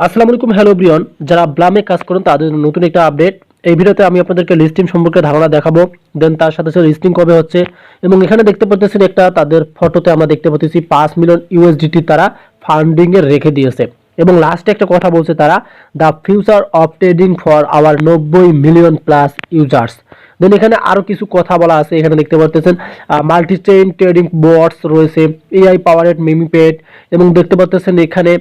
আসসালামু আলাইকুম, hello everyone. যারা ব্লামে কাজ করেন তাদের জন্য নতুন একটা আপডেট। এই ভিডিওতে আমি আপনাদেরকে লিস্টিং সম্পর্কে ধারণা দেখাবো, দেন তার সাথে সাথে লিস্টিং কবে হচ্ছে এবং এখানে দেখতে পাচ্ছেন একটা তাদের ফটোতে আমরা দেখতে পাচ্ছি 5 মিলিয়ন ইউএসডিটি তারা ফান্ডিং এ রেখে দিয়েছে এবং লাস্টে একটা কথা বলছে তারা, the future of trading for our 90 million plus users. Then এখানে আরো কিছু কথা বলা আছে, এখানে দেখতে পাচ্ছেন মাল্টি চেইন ট্রেডিং বোর্ডস রয়েছে, এআই পাওয়ারেড মিমিপেড এবং দেখতে পাচ্ছেন এখানে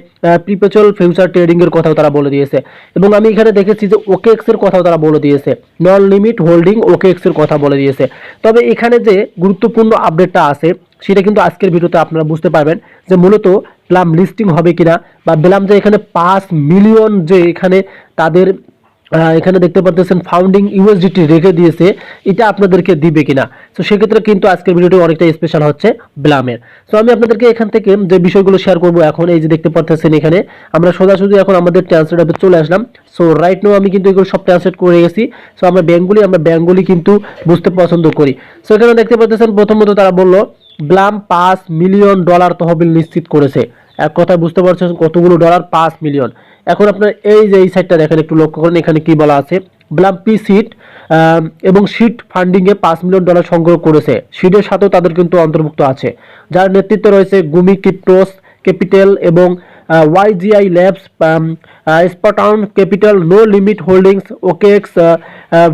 প্রিপেচুয়াল ফিউচার ট্রেডিং এর কথাও তারা বলে দিয়েছে এবং আমি এখানে দেখেছি যে ওকেএক্স এর কথাও তারা বলে দিয়েছে, নন লিমিট হোল্ডিং ওকেএক্স এর কথা বলে দিয়েছে। তবে এখানে যে গুরুত্বপূর্ণ আপডেটটা আছে সেটা কিন্তু আজকের ভিডিওতে আপনারা বুঝতে পারবেন যে মূলত ব্লাম লিস্টিং হবে কিনা বা ব্লাম যে এখানে 5 মিলিয়ন যে এখানে তাদের এখানে দেখতে পাচ্ছেন ফাউন্ডিং ইউএসডিটি রেখে দিয়েছে, এটা আপনাদেরকে দিবে কিনা। তো সেক্ষেত্রে কিন্তু আজকের ভিডিওটি অনেকটা স্পেশাল হচ্ছে ব্লামের। তো আমি আপনাদেরকে এখান থেকে যে বিষয়গুলো শেয়ার করব এখন, এই যে দেখতে পাচ্ছেন এখানে আমরা সোজাসুজি এখন আমাদের ট্রান্সলেট অ্যাপে চলে আসলাম। সো রাইট নাও আমি কিন্তু এগুলো সব ট্রান্সলেট করে গেছি। সো আমরা বেঙ্গলি কিন্তু বুঝতে পছন্দ করি। সো এখানে দেখতে পাচ্ছেন প্রথমত তারা বললো ব্লাম $5 মিলিয়ন তহবিল নিশ্চিত করেছে। এক কথায় বুঝতে পারছেন কতগুলো ডলার, 5 মিলিয়ন। এখন আপনার এই যে এই সাইডটা দেখেন, একটু লক্ষ্য করেন এখানে কি বলা আছে, ব্লাম পি সিট এবং সিট ফান্ডিং এ $5 মিলিয়ন সংগ্রহ করেছে। সিটের সাথেও তাদের কিন্তু অন্তর্ভুক্ত আছে, যার নেতৃত্বে রয়েছে গুমি ক্রিপ্টোস ক্যাপিটাল এবং ওয়াইজিআই ল্যাবস, স্পটাউন capital, no limit holdings, OKX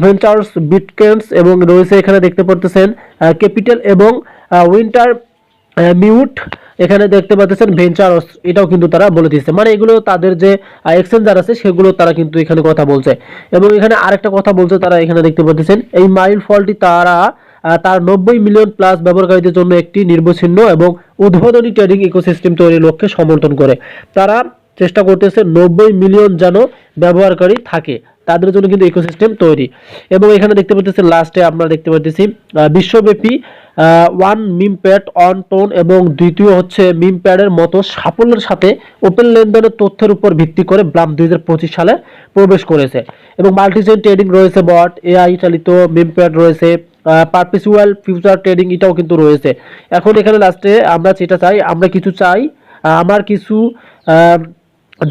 ventures, বিটকেন্স এবং রয়েছে এখানে দেখতে পাচ্ছেন ক্যাপিটাল এবং উইন্টার মিউট, এখানে দেখতে পাচ্ছেন ভেঞ্চারস, এটাও কিন্তু তারা বলে দিয়েছে। মানে এগুলো তাদের যে এক্সচেঞ্জার আছে সেগুলো তারা কিন্তু এখানে কথা বলছে। এবং এখানে আরেকটা কথা বলছে তারা, এখানে দেখতে পাচ্ছেন এই মাইল ফলটি তারা তার 90 মিলিয়ন প্লাস ব্যবহারকারীদের জন্য একটি নির্ভরযোগ্য এবং উদ্বোধনী ট্রেডিং ইকোসিস্টেম তৈরির লক্ষ্যে সমর্থন করে। তারা চেষ্টা করতেছে 90 মিলিয়ন যেন ব্যবহারকারী থাকে, তাদের জন্য কিন্তু ইকোসিস্টেম তৈরি। এবং এখানে দেখতে পাচ্ছেন লাস্টে আমরা দেখতে পাচ্ছি বিশ্বব্যাপী ওয়ান মিমপ্যাড অন টোন এবং দ্বিতীয় হচ্ছে মিমপ্যাডের মতো সাফল্যের সাথে ওপেন লেনদেনের তথ্যের উপর ভিত্তি করে ব্লাম 2025 সালে প্রবেশ করেছে। এবং মাল্টিচেইন ট্রেডিং রয়েছে, বট এআই চালিত মিমপ্যাড রয়েছে, পারপেচুয়াল ফিউচার ট্রেডিং এটাও কিন্তু রয়েছে। এখন এখানে লাস্টে আমরা যেটা চাই, আমরা কিছু চাই, আমার কিছু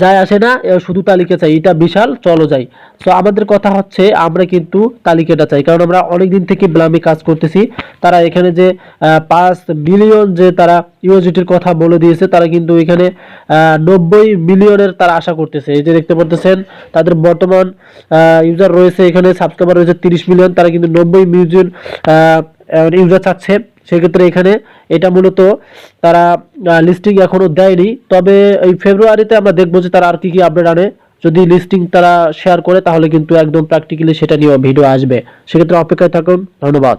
যায় আসে না, শুধু তালিকা চাই, এটা বিশাল, চলো যাই। সো আমাদের কথা হচ্ছে আমরা কিন্তু তালিকাটা চাই, কারণ আমরা অনেক দিন থেকে ব্লামে কাজ করতেছি। তারা এখানে যে 5 মিলিয়ন যে তারা ইউএসডিটির কথা বলে দিয়েছে, তারা কিন্তু এখানে 90 মিলিয়নের তারা আশা করতেছে। এই যে দেখতে পাচ্ছেন তাদের বর্তমান ইউজার রয়েছে, এখানে সাবস্ক্রাইবার রয়েছে 30 মিলিয়ন, তারা কিন্তু 90 মিলিয়ন ইউজার চাচ্ছে। সেক্ষেত্রে এখানে এটা মূলত তারা লিস্টিং এখনো দেয়নি, তবে এই ফেব্রুয়ারিতে আমরা দেখবো যে তারা আর কি কি আপডেট আনে। যদি লিস্টিং তারা শেয়ার করে তাহলে কিন্তু একদম প্র্যাকটিক্যালি সেটা নিয়ে ভিডিও আসবে। সেক্ষেত্রে অপেক্ষায় থাকুন। ধন্যবাদ।